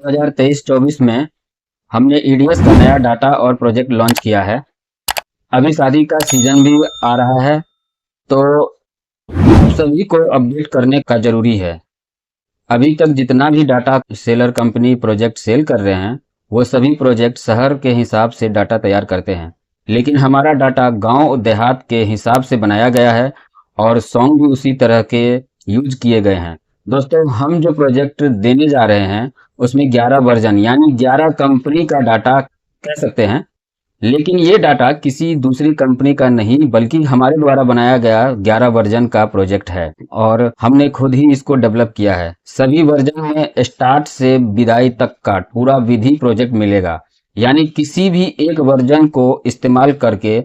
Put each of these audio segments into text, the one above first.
2023-24 में हमने ईडीएस का नया डाटा और प्रोजेक्ट लॉन्च किया है। अभी शादी का सीजन भी आ रहा है, तो सभी को अपडेट करने का जरूरी है। अभी तक जितना भी data seller company project sale कर रहे हैं, वो सभी प्रोजेक्ट शहर के हिसाब से डाटा तैयार करते हैं, लेकिन हमारा डाटा गांव देहात के हिसाब से बनाया गया है और सॉन्ग भी उसी तरह के यूज किए गए हैं। दोस्तों, हम जो प्रोजेक्ट देने जा रहे हैं उसमें 11 वर्जन यानी 11 कंपनी का डाटा कह सकते हैं, लेकिन ये डाटा किसी दूसरी कंपनी का नहीं बल्कि हमारे द्वारा बनाया गया 11 वर्जन का प्रोजेक्ट है और हमने खुद ही इसको डेवलप किया है। सभी वर्जन में स्टार्ट से विदाई तक का पूरा विधि प्रोजेक्ट मिलेगा, यानी किसी भी एक वर्जन को इस्तेमाल करके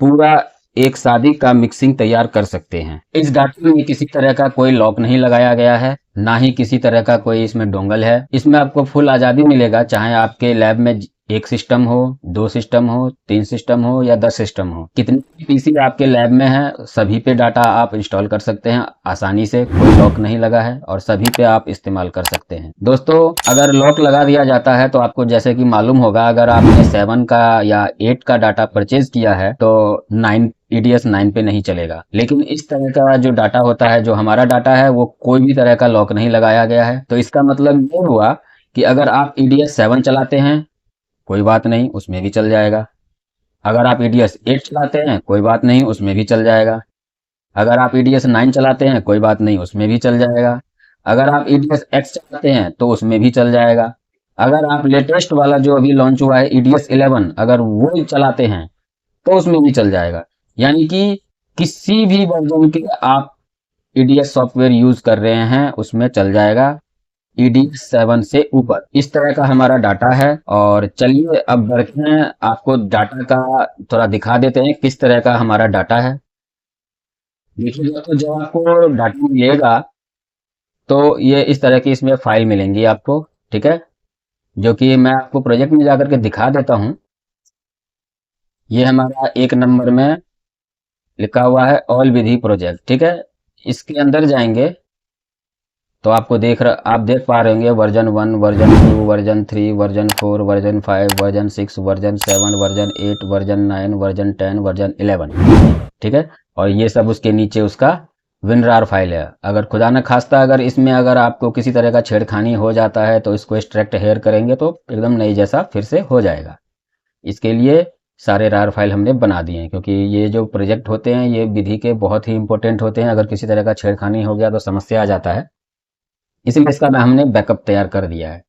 पूरा एक शादी का मिक्सिंग तैयार कर सकते हैं। इस डाटा में किसी तरह का कोई लॉक नहीं लगाया गया है, ना ही किसी तरह का कोई इसमें डोंगल है। इसमें आपको फुल आज़ादी मिलेगा, चाहे आपके लैब में एक सिस्टम हो, 2 सिस्टम हो, 3 सिस्टम हो या 10 सिस्टम हो, कितने पीसी आपके लैब में है सभी पे डाटा आप इंस्टॉल कर सकते हैं आसानी से। कोई लॉक नहीं लगा है और सभी पे आप इस्तेमाल कर सकते हैं। दोस्तों, अगर लॉक लगा दिया जाता है तो आपको जैसे कि मालूम होगा, अगर आपने 7 का या 8 का डाटा परचेज किया है तो 9 ईडीएस 9 पे नहीं चलेगा। लेकिन इस तरह का जो डाटा होता है, जो हमारा डाटा है, वो कोई भी तरह का लॉक नहीं लगाया गया है। तो इसका मतलब ये हुआ कि अगर आप ईडीएस 7 चलाते हैं कोई बात नहीं, उसमें भी चल जाएगा। अगर आप ईडीएस 8 चलाते हैं कोई बात नहीं, उसमें भी चल जाएगा। अगर आप ईडीएस 9 चलाते हैं कोई बात नहीं, उसमें भी चल जाएगा। अगर आप ईडीएस एक्स चलाते हैं तो उसमें भी चल जाएगा। अगर आप लेटेस्ट वाला जो अभी लॉन्च हुआ है ईडीएस 11 अगर वो चलाते हैं तो उसमें भी चल जाएगा। यानी कि किसी भी वर्जन के आप ईडीएस सॉफ्टवेयर यूज कर रहे हैं उसमें चल जाएगा, ईडीएस 7 से ऊपर। इस तरह का हमारा डाटा है। और चलिए अब बढ़ते हैं, आपको डाटा का थोड़ा दिखा देते हैं किस तरह का हमारा डाटा है। देखिए दोस्तों, जब आपको डाटा मिलेगा तो ये इस तरह की इसमें फाइल मिलेंगी आपको, ठीक है, जो कि मैं आपको प्रोजेक्ट में जाकर के दिखा देता हूँ। ये हमारा 1 नंबर में लिखा हुआ है ऑल विधि प्रोजेक्ट, ठीक है। इसके अंदर जाएंगे तो आपको आप देख पा रहे होंगे version 1, version 2, version 3, version 4, version 5, version 6, version 7, version 8, version 9, version 10, version 11, ठीक है। और ये सब उसके नीचे उसका विनरार फाइल है। अगर खुदा न खास्ता अगर इसमें अगर आपको किसी तरह का छेड़खानी हो जाता है तो इसको एक्सट्रैक्ट हेयर करेंगे तो एकदम नई जैसा फिर से हो जाएगा। इसके लिए सारे रार फाइल हमने बना दिए हैं, क्योंकि ये जो प्रोजेक्ट होते हैं ये विधि के बहुत ही इंपॉर्टेंट होते हैं। अगर किसी तरह का छेड़खानी हो गया तो समस्या आ जाता है, इसलिए इसका हमने बैकअप तैयार कर दिया है।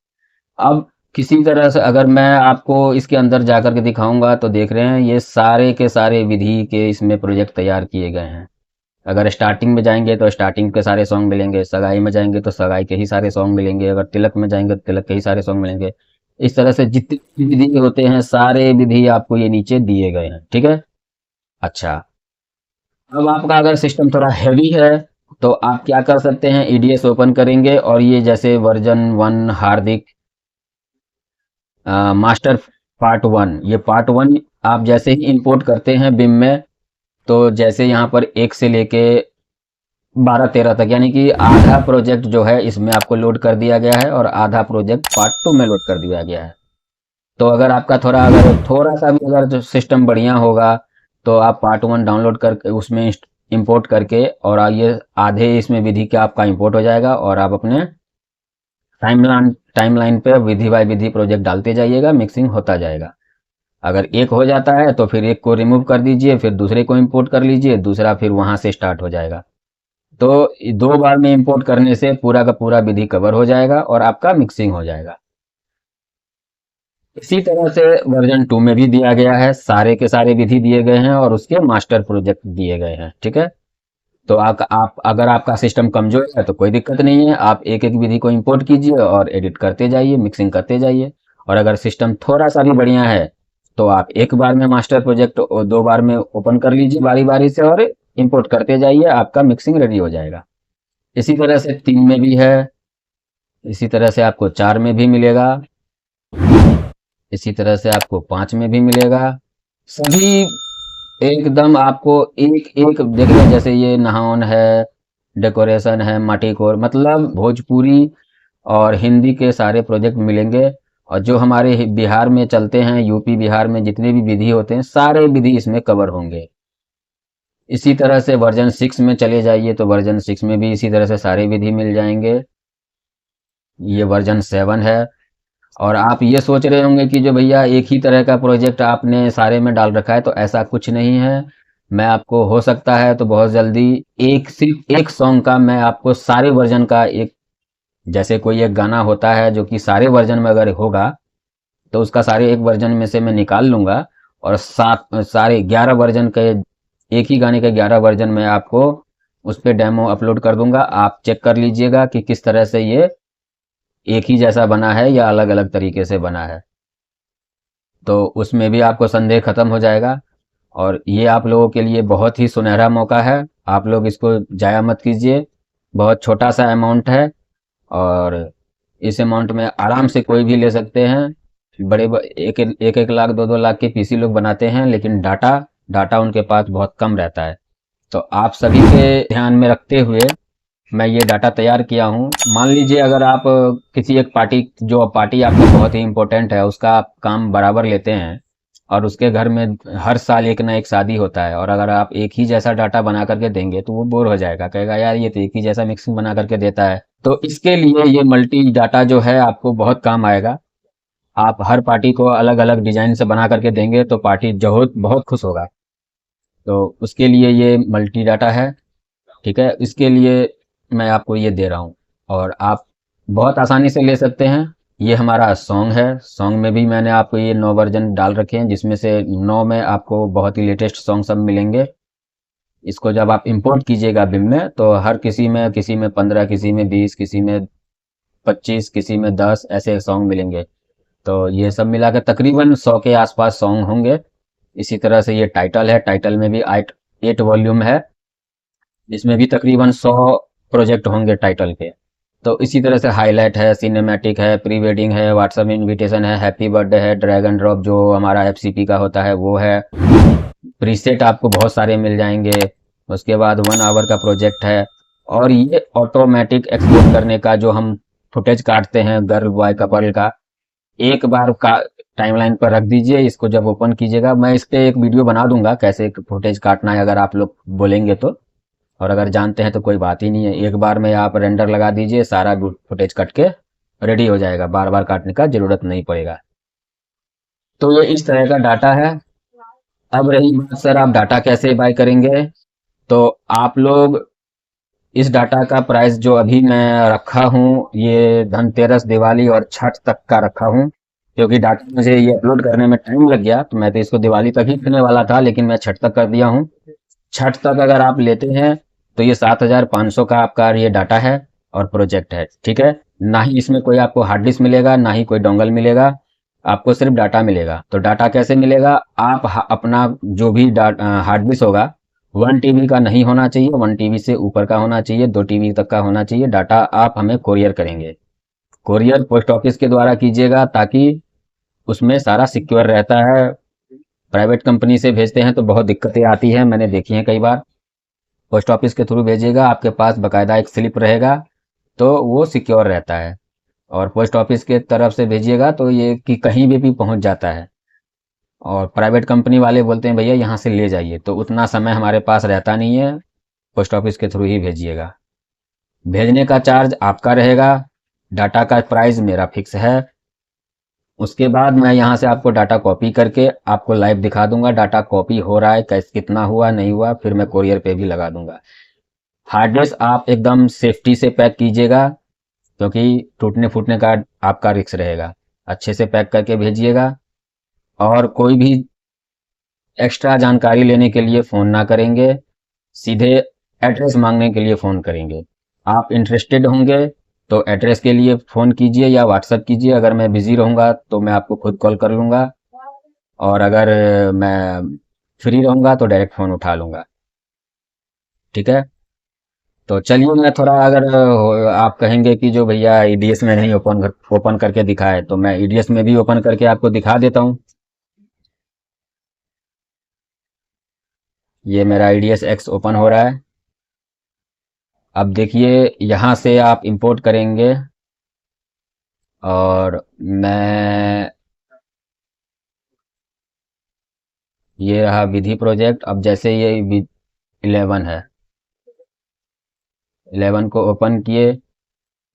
अब किसी तरह से अगर मैं आपको इसके अंदर जाकर के दिखाऊंगा तो देख रहे हैं ये सारे के सारे विधि के इसमें प्रोजेक्ट तैयार किए गए हैं। अगर स्टार्टिंग में जाएंगे तो स्टार्टिंग के सारे सॉन्ग मिलेंगे, सगाई में जाएंगे तो सगाई के ही सारे सॉन्ग मिलेंगे, अगर तिलक में जाएंगे तो तिलक के ही सारे सॉन्ग मिलेंगे। इस तरह से जितने विधि होते हैं सारे विधि आपको ये नीचे दिए गए हैं, ठीक है। अच्छा, अब आपका अगर सिस्टम थोड़ा हैवी है तो आप क्या कर सकते हैं, ईडीएस ओपन करेंगे और ये जैसे वर्जन 1 हार्दिक मास्टर पार्ट 1, ये पार्ट 1 आप जैसे ही इंपोर्ट करते हैं बिम में, तो जैसे यहाँ पर 1 से लेके 12-13 तक, यानी कि आधा प्रोजेक्ट जो है इसमें आपको लोड कर दिया गया है और आधा प्रोजेक्ट पार्ट 2 में लोड कर दिया गया है। तो अगर आपका अगर थोड़ा सा भी अगर जो सिस्टम बढ़िया होगा तो आप पार्ट 1 डाउनलोड करके उसमें इंपोर्ट करके और ये आधे इसमें विधि का आपका इंपोर्ट हो जाएगा और आप अपने टाइमलाइन पे विधि बाय विधि प्रोजेक्ट डालते जाइएगा, मिक्सिंग होता जाएगा। अगर एक हो जाता है तो फिर एक को रिमूव कर दीजिए, फिर दूसरे को इंपोर्ट कर लीजिए, दूसरा फिर वहां से स्टार्ट हो जाएगा। तो 2 बार में इंपोर्ट करने से पूरा का पूरा विधि कवर हो जाएगा और आपका मिक्सिंग हो जाएगा। इसी तरह से वर्जन 2 में भी दिया गया है, सारे के सारे विधि दिए गए हैं और उसके मास्टर प्रोजेक्ट दिए गए हैं, ठीक है। तो आप अगर आपका सिस्टम कमजोर है तो कोई दिक्कत नहीं है, आप एक एक विधि को इंपोर्ट कीजिए और एडिट करते जाइए, मिक्सिंग करते जाइए। और अगर सिस्टम थोड़ा सा भी बढ़िया है तो आप एक बार में मास्टर प्रोजेक्ट और 2 बार में ओपन कर लीजिए बारी बारी से और इंपोर्ट करते जाइए, आपका मिक्सिंग रेडी हो जाएगा। इसी तरह से 3 में भी है, इसी तरह से आपको 4 में भी मिलेगा, इसी तरह से आपको 5 में भी मिलेगा। सभी एकदम आपको एक एक देख रहे हैं, जैसे ये नहावन है, डेकोरेशन है, माटी कोर, मतलब भोजपुरी और हिंदी के सारे प्रोजेक्ट मिलेंगे। और जो हमारे बिहार में चलते हैं, यूपी बिहार में जितने भी विधि होते हैं, सारे विधि इसमें कवर होंगे। इसी तरह से वर्जन 6 में चले जाइए तो वर्जन 6 में भी इसी तरह से सारे विधि मिल जाएंगे। ये वर्जन 7 है। और आप ये सोच रहे होंगे कि जो भैया एक ही तरह का प्रोजेक्ट आपने सारे में डाल रखा है, तो ऐसा कुछ नहीं है। मैं आपको हो सकता है तो बहुत जल्दी एक सिर्फ एक सॉन्ग का मैं आपको सारे वर्जन का एक, जैसे कोई एक गाना होता है जो कि सारे वर्जन में अगर होगा तो उसका सारे एक वर्जन में से मैं निकाल लूंगा और सारे 11 वर्जन के, एक ही गाने के 11 वर्जन में आपको उस पर डेमो अपलोड कर दूंगा। आप चेक कर लीजिएगा कि किस तरह से ये एक ही जैसा बना है या अलग अलग तरीके से बना है, तो उसमें भी आपको संदेह खत्म हो जाएगा। और ये आप लोगों के लिए बहुत ही सुनहरा मौका है, आप लोग इसको जाया मत कीजिए। बहुत छोटा सा अमाउंट है और इस अमाउंट में आराम से कोई भी ले सकते हैं। एक लाख 2 लाख के पीसी लोग बनाते हैं, लेकिन डाटा डाटा उनके पास बहुत कम रहता है। तो आप सभी के ध्यान में रखते हुए मैं ये डाटा तैयार किया हूँ। मान लीजिए अगर आप किसी एक पार्टी, जो पार्टी आपको बहुत ही इम्पोर्टेंट है, उसका आप काम बराबर लेते हैं और उसके घर में हर साल एक ना एक शादी होता है, और अगर आप एक ही जैसा डाटा बना करके देंगे तो वो बोर हो जाएगा, कहेगा यार ये तो एक ही जैसा मिक्सिंग बना करके देता है। तो इसके लिए ये मल्टी डाटा जो है आपको बहुत काम आएगा। आप हर पार्टी को अलग अलग डिजाइन से बना करके देंगे तो पार्टी जो बहुत खुश होगा। तो उसके लिए ये मल्टी डाटा है। ठीक है, इसके लिए मैं आपको ये दे रहा हूँ और आप बहुत आसानी से ले सकते हैं। ये हमारा सॉन्ग है, सॉन्ग में भी मैंने आपको ये 9 वर्जन डाल रखे हैं, जिसमें से 9 में आपको बहुत ही लेटेस्ट सॉन्ग सब मिलेंगे। इसको जब आप इंपोर्ट कीजिएगा बिम में तो हर किसी में 15, किसी में 20, किसी में 25, किसी में 10 ऐसे सॉन्ग मिलेंगे। तो ये सब मिला के तकरीबन 100 के आसपास सॉन्ग होंगे। इसी तरह से ये टाइटल है, टाइटल में भी 8 वॉल्यूम है, इसमें भी तकरीबन 100 प्रोजेक्ट होंगे टाइटल के। तो इसी तरह से हाईलाइट है, सिनेमैटिक है, प्री वेडिंग है, व्हाट्सएप इनविटेशन है, हैप्पी बर्थडे है, ड्रैग एंड ड्रॉप जो हमारा एफसीपी का होता है वो है। प्रीसेट आपको बहुत सारे मिल जाएंगे। उसके बाद 1 आवर का प्रोजेक्ट है। और ये ऑटोमेटिक एक्सपोर्ट करने का, जो हम फुटेज काटते हैं गर्ल बॉय कपल का, एक बार का टाइमलाइन पर रख दीजिए। इसको जब ओपन कीजिएगा, मैं इस पे एक वीडियो बना दूंगा कैसे फुटेज काटना है, अगर आप लोग बोलेंगे तो। और अगर जानते हैं तो कोई बात ही नहीं है, एक बार में आप रेंडर लगा दीजिए, सारा फुटेज कट के रेडी हो जाएगा, बार बार काटने का जरूरत नहीं पड़ेगा। तो ये इस तरह का डाटा है। अब रही बात सर, आप डाटा कैसे बाय करेंगे, तो आप लोग इस डाटा का प्राइस जो अभी मैं रखा हूँ, ये धनतेरस, दिवाली और छठ तक का रखा हूँ। क्योंकि डाटा मुझे ये अपलोड करने में टाइम लग गया, तो मैं तो इसको दिवाली तक ही करने वाला था, लेकिन मैं छठ तक कर दिया हूँ। छठ तक अगर आप लेते हैं तो ये 7,500 का आपका ये डाटा है और प्रोजेक्ट है। ठीक है, ना ही इसमें कोई आपको हार्ड डिस्क मिलेगा, ना ही कोई डोंगल मिलेगा, आपको सिर्फ डाटा मिलेगा। तो डाटा कैसे मिलेगा, आप अपना जो भी हार्ड डिस्क होगा 1 TB का नहीं होना चाहिए, 1 TB से ऊपर का होना चाहिए, 2 TB तक का होना चाहिए। डाटा आप हमें कोरियर करेंगे, कोरियर पोस्ट ऑफिस के द्वारा कीजिएगा, ताकि उसमें सारा सिक्योर रहता है। प्राइवेट कंपनी से भेजते हैं तो बहुत दिक्कतें आती हैं, मैंने देखी हैं कई बार। पोस्ट ऑफिस के थ्रू भेजिएगा, आपके पास बकायदा एक स्लिप रहेगा, तो वो सिक्योर रहता है। और पोस्ट ऑफिस के तरफ से भेजिएगा तो ये कि कहीं भी पहुंच जाता है। और प्राइवेट कंपनी वाले बोलते हैं भैया यहाँ से ले जाइए, तो उतना समय हमारे पास रहता नहीं है। पोस्ट ऑफिस के थ्रू ही भेजिएगा। भेजने का चार्ज आपका रहेगा, डाटा का प्राइस मेरा फिक्स है। उसके बाद मैं यहाँ से आपको डाटा कॉपी करके आपको लाइव दिखा दूंगा, डाटा कॉपी हो रहा है कैसे, कितना हुआ नहीं हुआ, फिर मैं कोरियर पे भी लगा दूंगा। हार्ड डिस्क आप एकदम सेफ्टी से पैक कीजिएगा, क्योंकि टूटने फूटने का आपका रिस्क रहेगा। अच्छे से पैक करके भेजिएगा। और कोई भी एक्स्ट्रा जानकारी लेने के लिए फ़ोन ना करेंगे, सीधे एड्रेस मांगने के लिए फ़ोन करेंगे। आप इंटरेस्टेड होंगे तो एड्रेस के लिए फ़ोन कीजिए या व्हाट्सएप कीजिए, अगर मैं बिज़ी रहूँगा तो मैं आपको खुद कॉल कर लूँगा, और अगर मैं फ्री रहूँगा तो डायरेक्ट फ़ोन उठा लूँगा। ठीक है, तो चलिए मैं थोड़ा, अगर आप कहेंगे कि जो भैया ईडीएस में नहीं ओपन करके दिखाए, तो मैं ईडीएस में भी ओपन करके आपको दिखा देता हूँ। ये मेरा ईडीएस एक्स ओपन हो रहा है। अब देखिए यहाँ से आप इंपोर्ट करेंगे और मैं ये रहा विधि प्रोजेक्ट। अब जैसे ये 11 है, 11 को ओपन किए।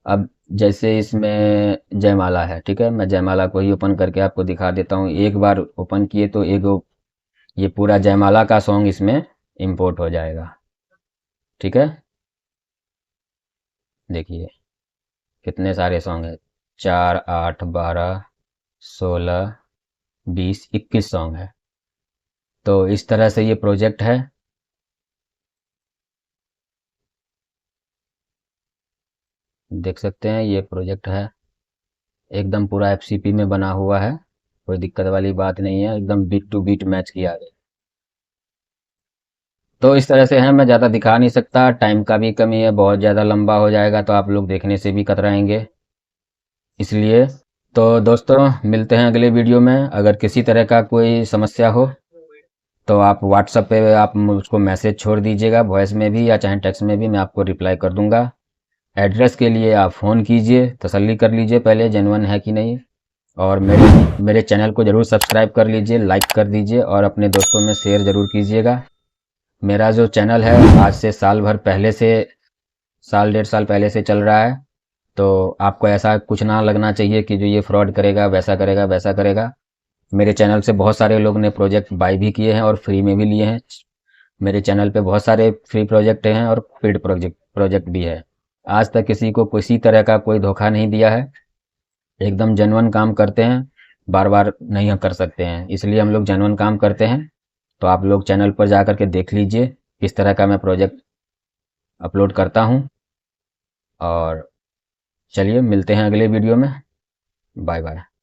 अब जैसे इसमें जयमाला है, ठीक है, मैं जयमाला को ही ओपन करके आपको दिखा देता हूँ। एक बार ओपन किए तो एक ये पूरा जयमाला का सॉन्ग इसमें इंपोर्ट हो जाएगा। ठीक है, देखिए कितने सारे सॉन्ग हैं, 4, 8, 12, 16, 20, 21 सॉन्ग है। तो इस तरह से ये प्रोजेक्ट है। देख सकते हैं ये प्रोजेक्ट है, एकदम पूरा एफसीपी में बना हुआ है, कोई दिक्कत वाली बात नहीं है, एकदम बीट टू बीट मैच किया है। तो इस तरह से है, मैं ज़्यादा दिखा नहीं सकता, टाइम का भी कमी है, बहुत ज़्यादा लंबा हो जाएगा तो आप लोग देखने से भी कतराएंगे, इसलिए। तो दोस्तों मिलते हैं अगले वीडियो में। अगर किसी तरह का कोई समस्या हो तो आप व्हाट्सएप पे आप मुझको मैसेज छोड़ दीजिएगा, वॉइस में भी या चाहे टेक्स्ट में भी, मैं आपको रिप्लाई कर दूंगा। एड्रेस के लिए आप फ़ोन कीजिए, तसल्ली कर लीजिए पहले जेन्युइन है कि नहीं। और मेरे चैनल को ज़रूर सब्सक्राइब कर लीजिए, लाइक कर दीजिए और अपने दोस्तों में शेयर ज़रूर कीजिएगा। मेरा जो चैनल है आज से साल भर पहले से, साल 1.5 साल पहले से चल रहा है। तो आपको ऐसा कुछ ना लगना चाहिए कि जो ये फ्रॉड करेगा, वैसा करेगा, वैसा करेगा। मेरे चैनल से बहुत सारे लोग ने प्रोजेक्ट बाय भी किए हैं और फ्री में भी लिए हैं। मेरे चैनल पे बहुत सारे फ्री प्रोजेक्ट हैं और पेड प्रोजेक्ट प्रोजेक्ट भी है। आज तक किसी को किसी तरह का कोई धोखा नहीं दिया है, एकदम जेन्युइन काम करते हैं, बार बार नहीं कर सकते हैं, इसलिए हम लोग जेन्युइन काम करते हैं। तो आप लोग चैनल पर जा कर के देख लीजिए किस तरह का मैं प्रोजेक्ट अपलोड करता हूँ। और चलिए मिलते हैं अगले वीडियो में। Bye bye.